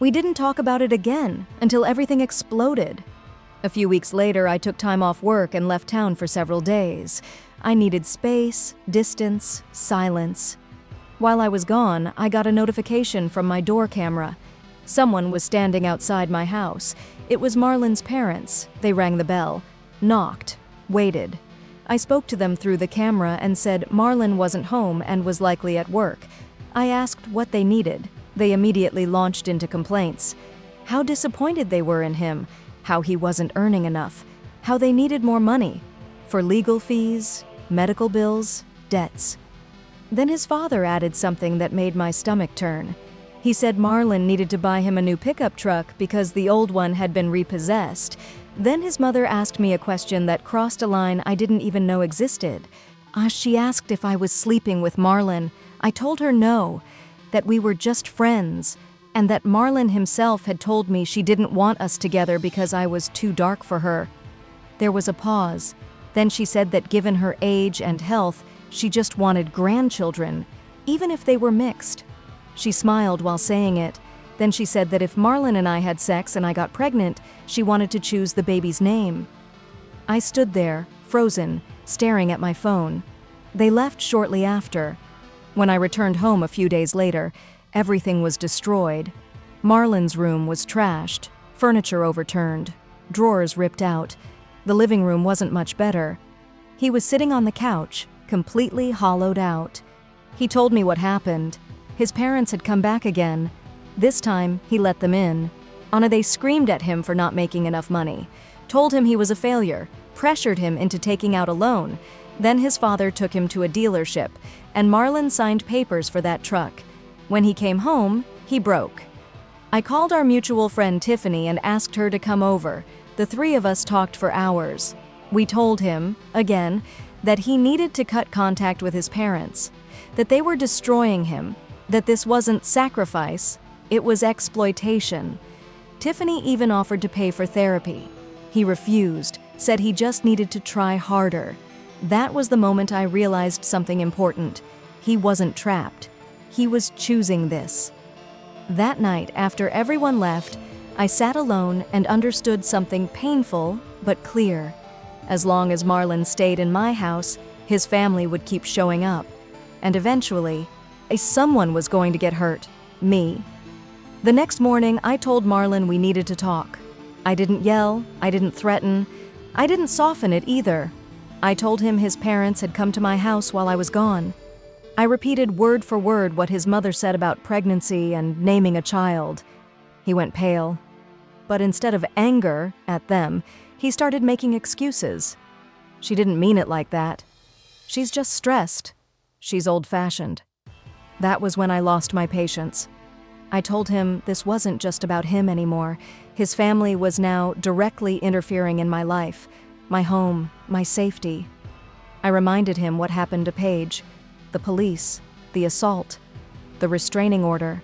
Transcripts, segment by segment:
We didn't talk about it again until everything exploded. A few weeks later, I took time off work and left town for several days. I needed space, distance, silence. While I was gone, I got a notification from my door camera. Someone was standing outside my house. It was Marlon's parents. They rang the bell, knocked, waited. I spoke to them through the camera and said Marlon wasn't home and was likely at work. I asked what they needed. They immediately launched into complaints. How disappointed they were in him, how he wasn't earning enough, how they needed more money for legal fees, medical bills, debts. Then his father added something that made my stomach turn. He said Marlon needed to buy him a new pickup truck because the old one had been repossessed. Then his mother asked me a question that crossed a line I didn't even know existed. She asked if I was sleeping with Marlon. I told her no, that we were just friends, and that Marlon himself had told me she didn't want us together because I was too dark for her. There was a pause. Then she said that given her age and health, she just wanted grandchildren, even if they were mixed. She smiled while saying it. Then she said that if Marlon and I had sex and I got pregnant, she wanted to choose the baby's name. I stood there, frozen, staring at my phone. They left shortly after. When I returned home a few days later, everything was destroyed. Marlon's room was trashed, furniture overturned, drawers ripped out. The living room wasn't much better. He was sitting on the couch, completely hollowed out. He told me what happened. His parents had come back again. This time, he let them in. They screamed at him for not making enough money, told him he was a failure, pressured him into taking out a loan. Then his father took him to a dealership, and Marlon signed papers for that truck. When he came home, he broke. I called our mutual friend Tiffany and asked her to come over. The three of us talked for hours. We told him, again, that he needed to cut contact with his parents, that they were destroying him, that this wasn't sacrifice, it was exploitation. Tiffany even offered to pay for therapy. He refused, said he just needed to try harder. That was the moment I realized something important. He wasn't trapped. He was choosing this. That night, after everyone left, I sat alone and understood something painful but clear. As long as Marlon stayed in my house, his family would keep showing up. And eventually, someone was going to get hurt. Me. The next morning, I told Marlon we needed to talk. I didn't yell, I didn't threaten, I didn't soften it either. I told him his parents had come to my house while I was gone. I repeated word for word what his mother said about pregnancy and naming a child. He went pale. But instead of anger at them, he started making excuses. She didn't mean it like that. She's just stressed. She's old-fashioned. That was when I lost my patience. I told him this wasn't just about him anymore. His family was now directly interfering in my life, my home, my safety. I reminded him what happened to Paige, the police, the assault, the restraining order.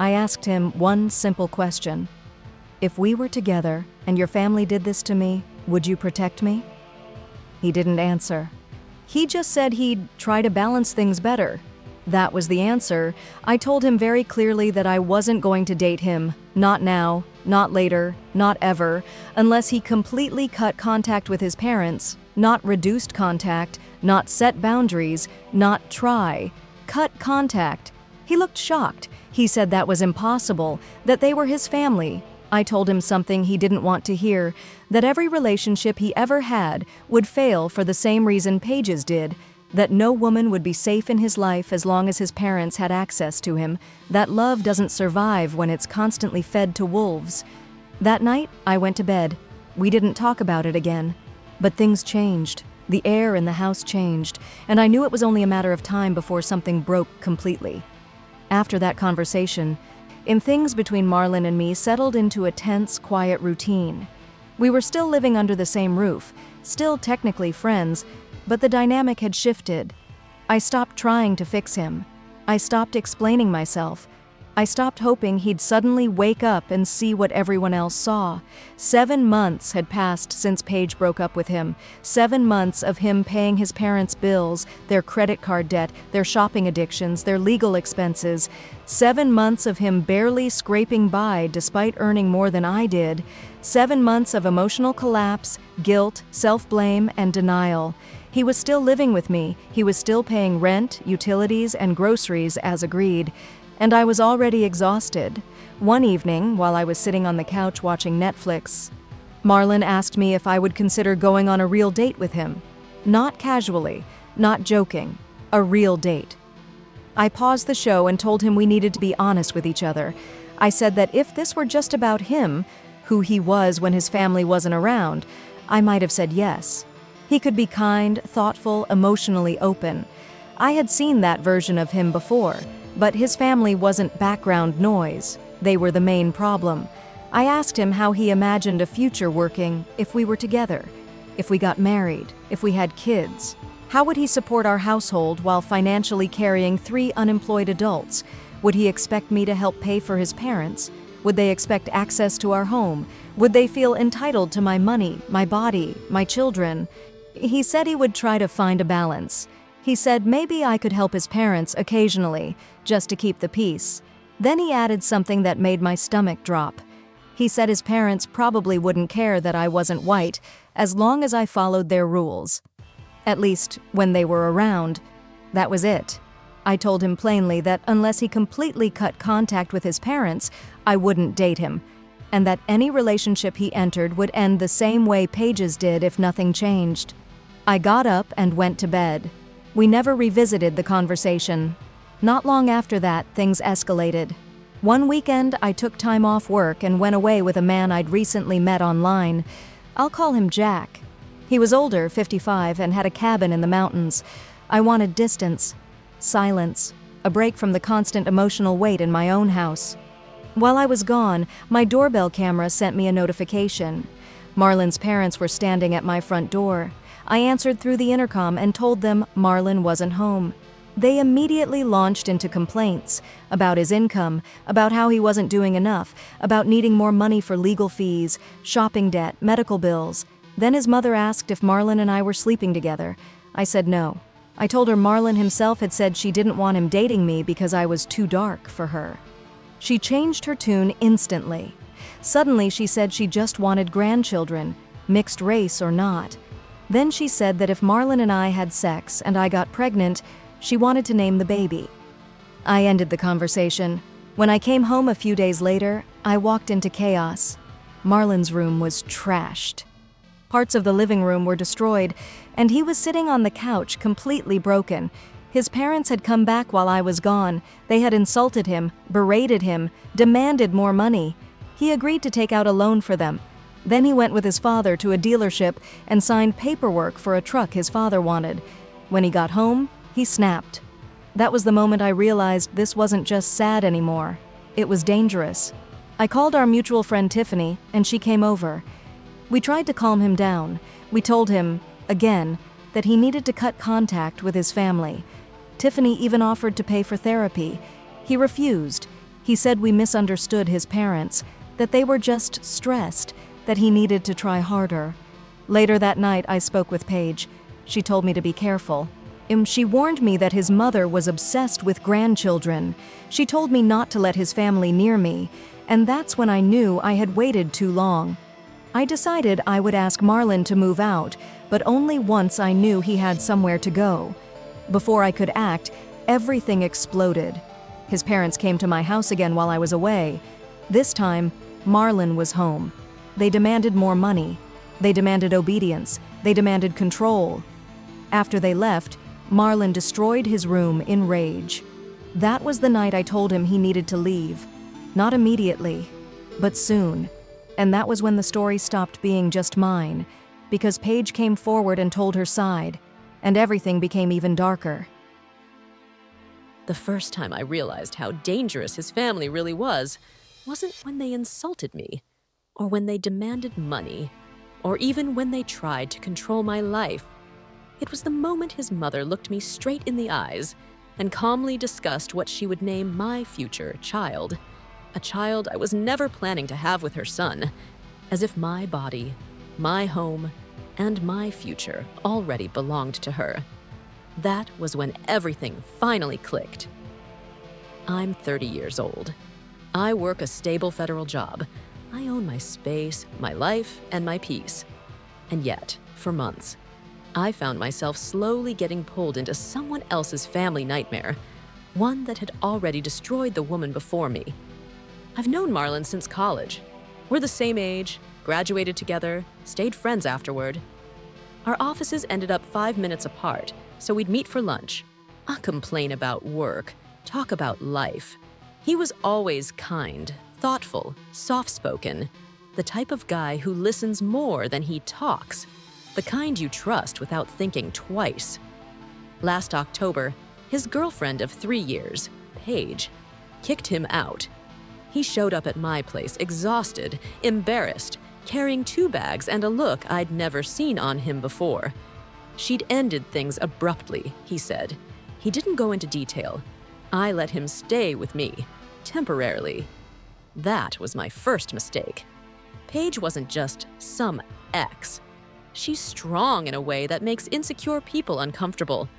I asked him one simple question. If we were together and your family did this to me, would you protect me? He didn't answer. He just said he'd try to balance things better. That was the answer. I told him very clearly that I wasn't going to date him, not now, not later, not ever, unless he completely cut contact with his parents, not reduced contact, not set boundaries, not try. Cut contact. He looked shocked. He said that was impossible, that they were his family. I told him something he didn't want to hear, that every relationship he ever had would fail for the same reason Paige's did, that no woman would be safe in his life as long as his parents had access to him, that love doesn't survive when it's constantly fed to wolves. That night, I went to bed. We didn't talk about it again. But things changed. The air in the house changed, and I knew it was only a matter of time before something broke completely. After that conversation, things between Marlon and me settled into a tense, quiet routine. We were still living under the same roof, still technically friends, but the dynamic had shifted. I stopped trying to fix him. I stopped explaining myself. I stopped hoping he'd suddenly wake up and see what everyone else saw. 7 months had passed since Paige broke up with him. 7 months of him paying his parents' bills, their credit card debt, their shopping addictions, their legal expenses. 7 months of him barely scraping by despite earning more than I did. 7 months of emotional collapse, guilt, self-blame, and denial. He was still living with me. He was still paying rent, utilities, and groceries as agreed. And I was already exhausted. One evening, while I was sitting on the couch watching Netflix, Marlon asked me if I would consider going on a real date with him. Not casually, not joking, a real date. I paused the show and told him we needed to be honest with each other. I said that if this were just about him, who he was when his family wasn't around, I might have said yes. He could be kind, thoughtful, emotionally open. I had seen that version of him before. But his family wasn't background noise. They were the main problem. I asked him how he imagined a future working if we were together, if we got married, if we had kids. How would he support our household while financially carrying 3 unemployed adults? Would he expect me to help pay for his parents? Would they expect access to our home? Would they feel entitled to my money, my body, my children? He said he would try to find a balance. He said maybe I could help his parents occasionally, just to keep the peace. Then he added something that made my stomach drop. He said his parents probably wouldn't care that I wasn't white, as long as I followed their rules. At least, when they were around. That was it. I told him plainly that unless he completely cut contact with his parents, I wouldn't date him, and that any relationship he entered would end the same way Paige's did if nothing changed. I got up and went to bed. We never revisited the conversation. Not long after that, things escalated. One weekend, I took time off work and went away with a man I'd recently met online. I'll call him Jack. He was older, 55, and had a cabin in the mountains. I wanted distance, silence, a break from the constant emotional weight in my own house. While I was gone, my doorbell camera sent me a notification. Marlon's parents were standing at my front door. I answered through the intercom and told them Marlon wasn't home. They immediately launched into complaints about his income, about how he wasn't doing enough, about needing more money for legal fees, shopping debt, medical bills. Then his mother asked if Marlon and I were sleeping together. I said no. I told her Marlon himself had said she didn't want him dating me because I was too dark for her. She changed her tune instantly. Suddenly she said she just wanted grandchildren, mixed race or not. Then she said that if Marlon and I had sex and I got pregnant, she wanted to name the baby. I ended the conversation. When I came home a few days later, I walked into chaos. Marlon's room was trashed. Parts of the living room were destroyed, and he was sitting on the couch completely broken. His parents had come back while I was gone. They had insulted him, berated him, demanded more money. He agreed to take out a loan for them. Then he went with his father to a dealership and signed paperwork for a truck his father wanted. When he got home, he snapped. That was the moment I realized this wasn't just sad anymore. It was dangerous. I called our mutual friend Tiffany, and she came over. We tried to calm him down. We told him, again, that he needed to cut contact with his family. Tiffany even offered to pay for therapy. He refused. He said we misunderstood his parents, that they were just stressed, that he needed to try harder. Later that night, I spoke with Paige. She told me to be careful. She warned me that his mother was obsessed with grandchildren. She told me not to let his family near me, and that's when I knew I had waited too long. I decided I would ask Marlon to move out, but only once I knew he had somewhere to go. Before I could act, everything exploded. His parents came to my house again while I was away. This time, Marlon was home. They demanded more money. They demanded obedience. They demanded control. After they left, Marlon destroyed his room in rage. That was the night I told him he needed to leave. Not immediately, but soon. And that was when the story stopped being just mine, because Paige came forward and told her side, and everything became even darker. The first time I realized how dangerous his family really was wasn't when they insulted me, or when they demanded money, or even when they tried to control my life. It was the moment his mother looked me straight in the eyes and calmly discussed what she would name my future child, a child I was never planning to have with her son, as if my body, my home, and my future already belonged to her. That was when everything finally clicked. I'm 30 years old. I work a stable federal job. I own my space, my life, and my peace. And yet, for months, I found myself slowly getting pulled into someone else's family nightmare, one that had already destroyed the woman before me. I've known Marlon since college. We're the same age, graduated together, stayed friends afterward. Our offices ended up 5 minutes apart, so we'd meet for lunch. I'll complain about work, talk about life. He was always kind, thoughtful, soft-spoken, the type of guy who listens more than he talks, the kind you trust without thinking twice. Last October, his girlfriend of 3 years, Paige, kicked him out. He showed up at my place exhausted, embarrassed, carrying 2 bags and a look I'd never seen on him before. She'd ended things abruptly, he said. He didn't go into detail. I let him stay with me, temporarily. That was my first mistake. Paige wasn't just some ex. She's strong in a way that makes insecure people uncomfortable.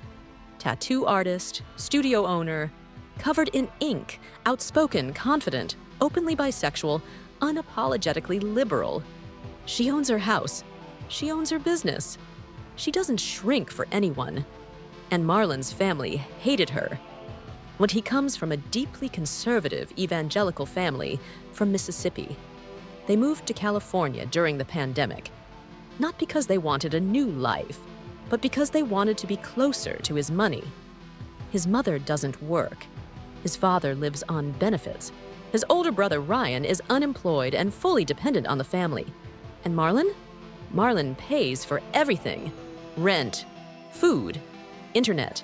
Tattoo artist, studio owner, covered in ink, outspoken, confident, openly bisexual, unapologetically liberal. She owns her house. She owns her business. She doesn't shrink for anyone. And Marlon's family hated her. When he comes from a deeply conservative evangelical family from Mississippi. They moved to California during the pandemic, not because they wanted a new life, but because they wanted to be closer to his money. His mother doesn't work. His father lives on benefits. His older brother Ryan is unemployed and fully dependent on the family. And Marlon? Marlon pays for everything. Rent, food, internet,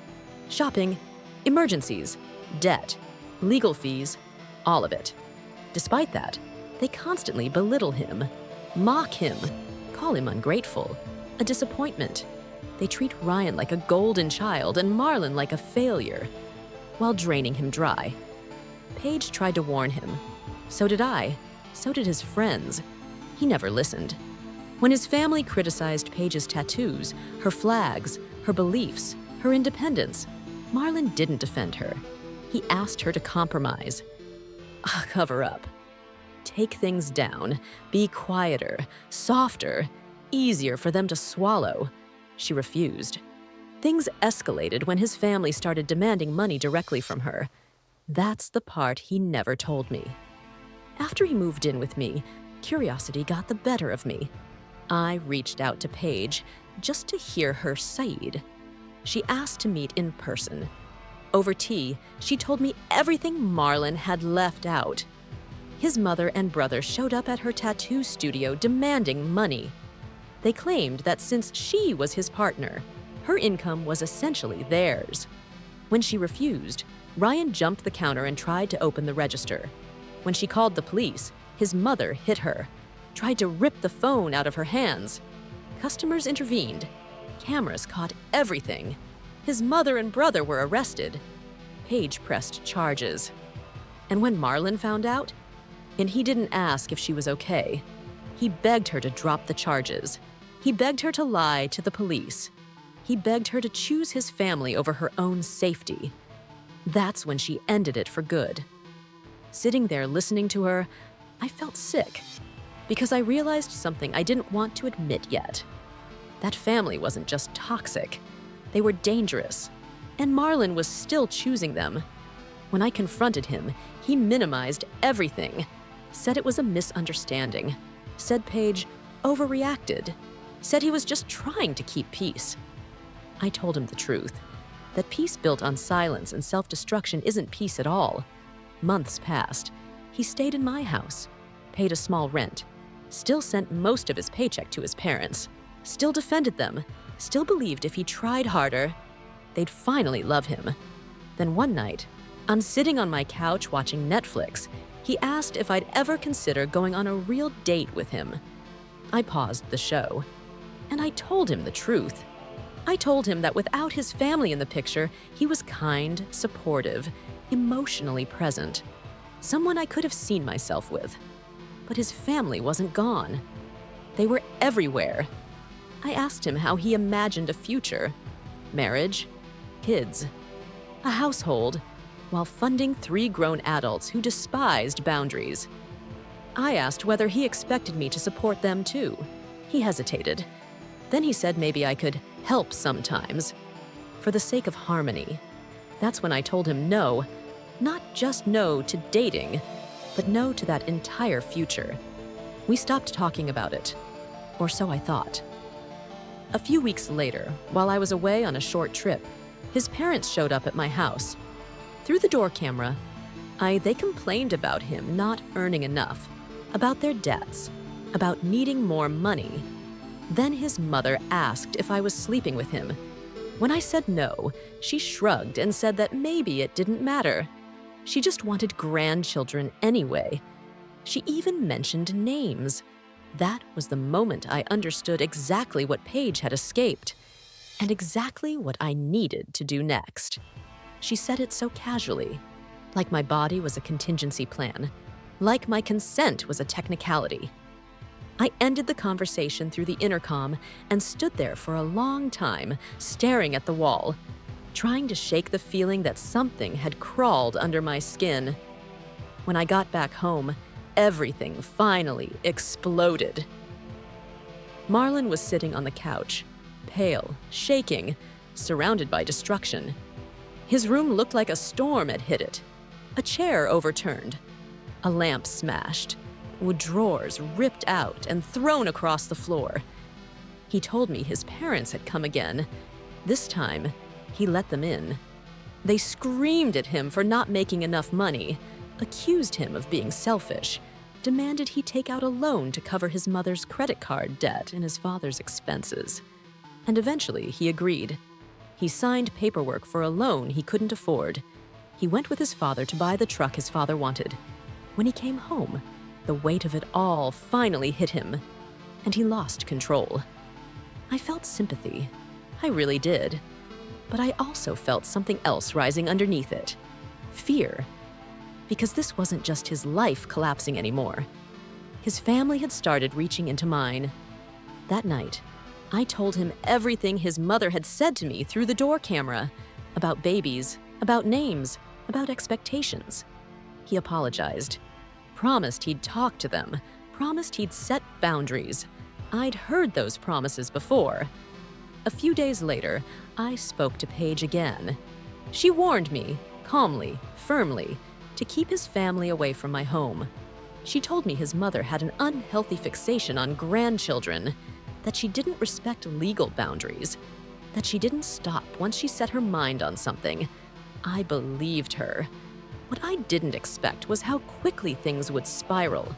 shopping, emergencies, debt, legal fees, all of it. Despite that, they constantly belittle him, mock him, call him ungrateful, a disappointment. They treat Ryan like a golden child and Marlon like a failure, while draining him dry. Paige tried to warn him. So did I. So did his friends. He never listened. When his family criticized Paige's tattoos, her flags, her beliefs, her independence, Marlon didn't defend her. He asked her to compromise. Cover up. Take things down. Be quieter, softer, easier for them to swallow. She refused. Things escalated when his family started demanding money directly from her. That's the part he never told me. After he moved in with me, curiosity got the better of me. I reached out to Paige just to hear her side. She asked to meet in person. Over tea, she told me everything Marlon had left out. His mother and brother showed up at her tattoo studio demanding money. They claimed that since she was his partner, her income was essentially theirs. When she refused, Ryan jumped the counter and tried to open the register. When she called the police, his mother hit her, tried to rip the phone out of her hands. Customers intervened. Cameras caught everything. His mother and brother were arrested. Paige pressed charges. And when Marlon found out, and he didn't ask if she was okay, he begged her to drop the charges. He begged her to lie to the police. He begged her to choose his family over her own safety. That's when she ended it for good. Sitting there listening to her, I felt sick because I realized something I didn't want to admit yet. That family wasn't just toxic. They were dangerous, and Marlon was still choosing them. When I confronted him, he minimized everything, said it was a misunderstanding, said Paige overreacted, said he was just trying to keep peace. I told him the truth, that peace built on silence and self-destruction isn't peace at all. Months passed. He stayed in my house, paid a small rent, still sent most of his paycheck to his parents, still defended them, still believed if he tried harder, they'd finally love him. Then one night, I'm sitting on my couch watching Netflix. He asked if I'd ever consider going on a real date with him. I paused the show, and I told him the truth. I told him that without his family in the picture, he was kind, supportive, emotionally present. Someone I could have seen myself with. But his family wasn't gone. They were everywhere. I asked him how he imagined a future. Marriage, kids, a household, while funding 3 grown adults who despised boundaries. I asked whether he expected me to support them too. He hesitated. Then he said maybe I could help sometimes, for the sake of harmony. That's when I told him no, not just no to dating, but no to that entire future. We stopped talking about it, or so I thought. A few weeks later, while I was away on a short trip, his parents showed up at my house. Through the door camera, they complained about him not earning enough, about their debts, about needing more money. Then his mother asked if I was sleeping with him. When I said no, she shrugged and said that maybe it didn't matter. She just wanted grandchildren anyway. She even mentioned names. That was the moment I understood exactly what Paige had escaped, and exactly what I needed to do next. She said it so casually, like my body was a contingency plan, like my consent was a technicality. I ended the conversation through the intercom and stood there for a long time, staring at the wall, trying to shake the feeling that something had crawled under my skin. When I got back home, everything finally exploded. Marlon was sitting on the couch, pale, shaking, surrounded by destruction. His room looked like a storm had hit it. A chair overturned, a lamp smashed, with drawers ripped out and thrown across the floor. He told me his parents had come again. This time, he let them in. They screamed at him for not making enough money, accused him of being selfish, demanded he take out a loan to cover his mother's credit card debt and his father's expenses. And eventually, he agreed. He signed paperwork for a loan he couldn't afford. He went with his father to buy the truck his father wanted. When he came home, the weight of it all finally hit him, and he lost control. I felt sympathy. I really did. But I also felt something else rising underneath it. Fear. Because this wasn't just his life collapsing anymore. His family had started reaching into mine. That night, I told him everything his mother had said to me through the door camera, about babies, about names, about expectations. He apologized, promised he'd talk to them, promised he'd set boundaries. I'd heard those promises before. A few days later, I spoke to Paige again. She warned me, calmly, firmly, to keep his family away from my home. She told me his mother had an unhealthy fixation on grandchildren, that she didn't respect legal boundaries, that she didn't stop once she set her mind on something. I believed her. What I didn't expect was how quickly things would spiral.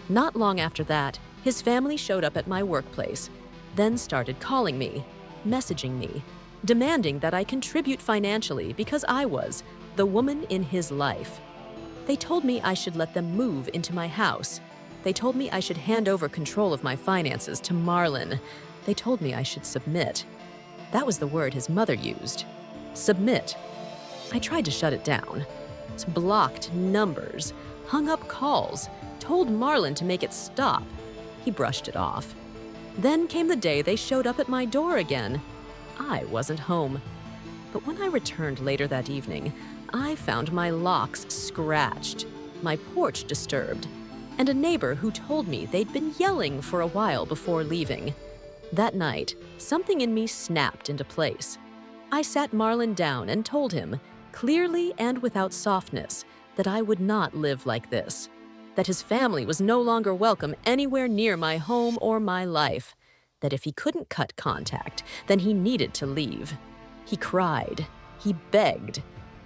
Not long after that, his family showed up at my workplace, then started calling me, messaging me, demanding that I contribute financially because I was the woman in his life. They told me I should let them move into my house. They told me I should hand over control of my finances to Marlon. They told me I should submit. That was the word his mother used. Submit. I tried to shut it down. Blocked numbers, hung up calls, told Marlon to make it stop. He brushed it off. Then came the day they showed up at my door again. I wasn't home. But when I returned later that evening, I found my locks scratched, my porch disturbed, and a neighbor who told me they'd been yelling for a while before leaving. That night, something in me snapped into place. I sat Marlon down and told him, clearly and without softness, that I would not live like this, that his family was no longer welcome anywhere near my home or my life, that if he couldn't cut contact, then he needed to leave. He cried. He begged.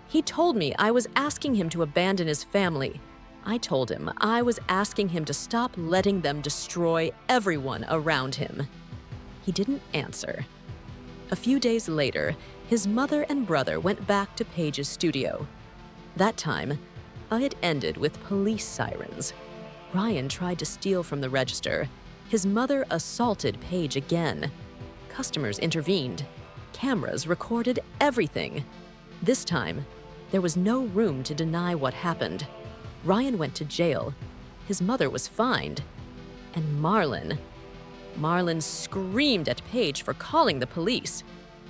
He told me I was asking him to abandon his family. I told him I was asking him to stop letting them destroy everyone around him. He didn't answer. A few days later, his mother and brother went back to Paige's studio. That time, it ended with police sirens. Ryan tried to steal from the register. His mother assaulted Paige again. Customers intervened. Cameras recorded everything. This time, there was no room to deny what happened. Ryan went to jail. His mother was fined. And Marlon screamed at Paige for calling the police.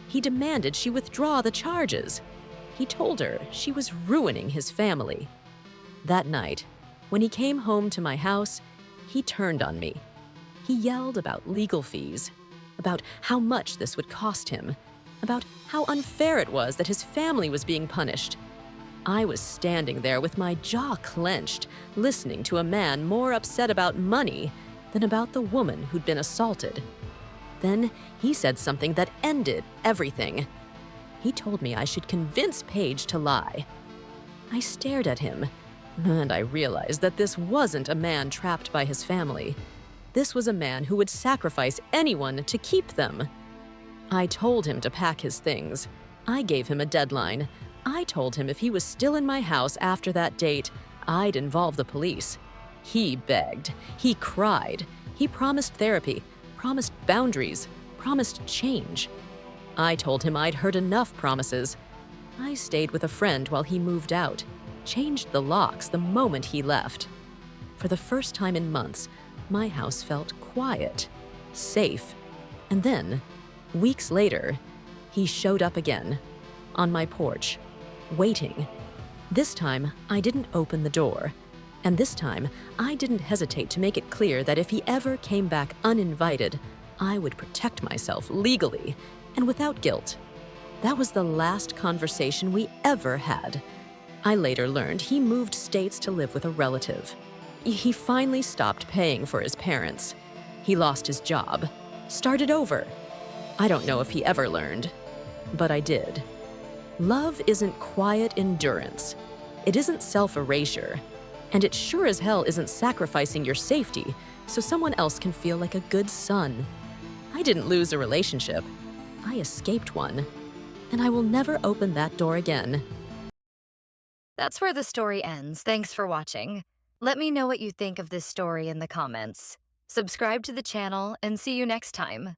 He demanded she withdraw the charges. He told her she was ruining his family. That night, when he came home to my house, he turned on me. He yelled about legal fees, about how much this would cost him, about how unfair it was that his family was being punished. I was standing there with my jaw clenched, listening to a man more upset about money than about the woman who'd been assaulted. Then he said something that ended everything. He told me I should convince Paige to lie. I stared at him, and I realized that this wasn't a man trapped by his family. This was a man who would sacrifice anyone to keep them. I told him to pack his things. I gave him a deadline. I told him if he was still in my house after that date, I'd involve the police. He begged. He cried. He promised therapy, promised boundaries, promised change. I told him I'd heard enough promises. I stayed with a friend while he moved out, changed the locks the moment he left. For the first time in months, my house felt quiet, safe. And then, weeks later, he showed up again, on my porch, waiting. This time, I didn't open the door. And this time, I didn't hesitate to make it clear that if he ever came back uninvited, I would protect myself legally and without guilt. That was the last conversation we ever had. I later learned he moved states to live with a relative. He finally stopped paying for his parents. He lost his job, started over. I don't know if he ever learned, but I did. Love isn't quiet endurance. It isn't self-erasure. And it sure as hell isn't sacrificing your safety so someone else can feel like a good son. I didn't lose a relationship. I escaped one. And I will never open that door again. That's where the story ends. Thanks for watching. Let me know what you think of this story in the comments. Subscribe to the channel and see you next time.